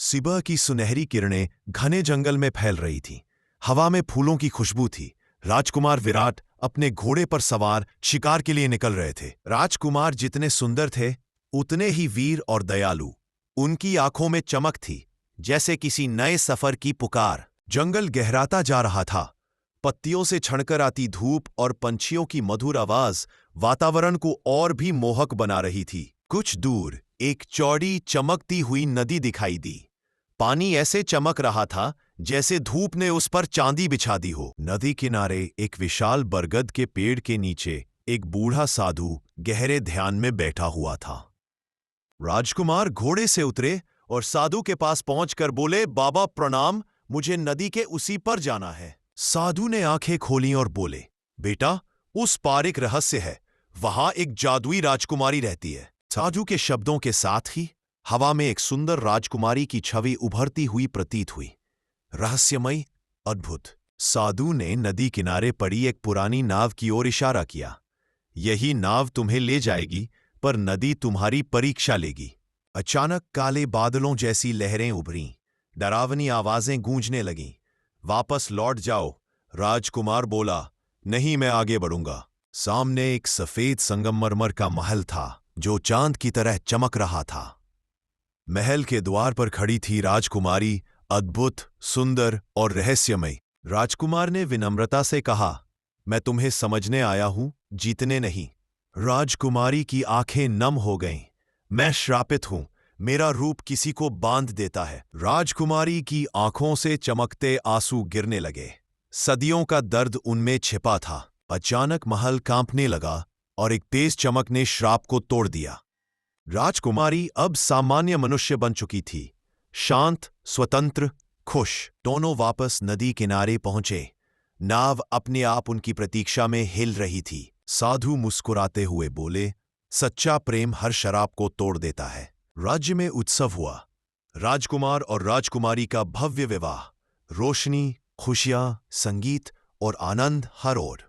सुबह की सुनहरी किरणें घने जंगल में फैल रही थीं। हवा में फूलों की खुशबू थी। राजकुमार विराट अपने घोड़े पर सवार शिकार के लिए निकल रहे थे। राजकुमार जितने सुंदर थे उतने ही वीर और दयालु। उनकी आंखों में चमक थी, जैसे किसी नए सफर की पुकार। जंगल गहराता जा रहा था। पत्तियों से छणकर आती धूप और पंछियों की मधुर आवाज वातावरण को और भी मोहक बना रही थी। कुछ दूर एक चौड़ी चमकती हुई नदी दिखाई दी। पानी ऐसे चमक रहा था जैसे धूप ने उस पर चांदी बिछा दी हो। नदी किनारे एक विशाल बरगद के पेड़ के नीचे एक बूढ़ा साधु गहरे ध्यान में बैठा हुआ था। राजकुमार घोड़े से उतरे और साधु के पास पहुंचकर बोले, बाबा प्रणाम, मुझे नदी के उसी पर जाना है। साधु ने आंखें खोलीं और बोले, बेटा, उस पार एक रहस्य है। वहां एक जादुई राजकुमारी रहती है। साधु के शब्दों के साथ ही हवा में एक सुंदर राजकुमारी की छवि उभरती हुई प्रतीत हुई। रहस्यमयी, अद्भुत। साधु ने नदी किनारे पड़ी एक पुरानी नाव की ओर इशारा किया। यही नाव तुम्हें ले जाएगी, पर नदी तुम्हारी परीक्षा लेगी। अचानक काले बादलों जैसी लहरें उभरीं। डरावनी आवाजें गूंजने लगीं। वापस लौट जाओ, राजकुमार बोला। नहीं, मैं आगे बढ़ूंगा। सामने एक सफेद संगमरमर का महल था जो चांद की तरह चमक रहा था। महल के द्वार पर खड़ी थी राजकुमारी, अद्भुत, सुंदर और रहस्यमयी। राजकुमार ने विनम्रता से कहा, मैं तुम्हें समझने आया हूं, जीतने नहीं। राजकुमारी की आंखें नम हो गईं। मैं श्रापित हूं, मेरा रूप किसी को बांध देता है। राजकुमारी की आंखों से चमकते आंसू गिरने लगे। सदियों का दर्द उनमें छिपा था। अचानक महल कांपने लगा और एक तेज चमक ने श्राप को तोड़ दिया। राजकुमारी अब सामान्य मनुष्य बन चुकी थी, शांत, स्वतंत्र, खुश। दोनों वापस नदी किनारे पहुंचे। नाव अपने आप उनकी प्रतीक्षा में हिल रही थी। साधु मुस्कुराते हुए बोले, सच्चा प्रेम हर शराब को तोड़ देता है। राज्य में उत्सव हुआ। राजकुमार और राजकुमारी का भव्य विवाह। रोशनी, खुशियां, संगीत और आनंद हर ओर।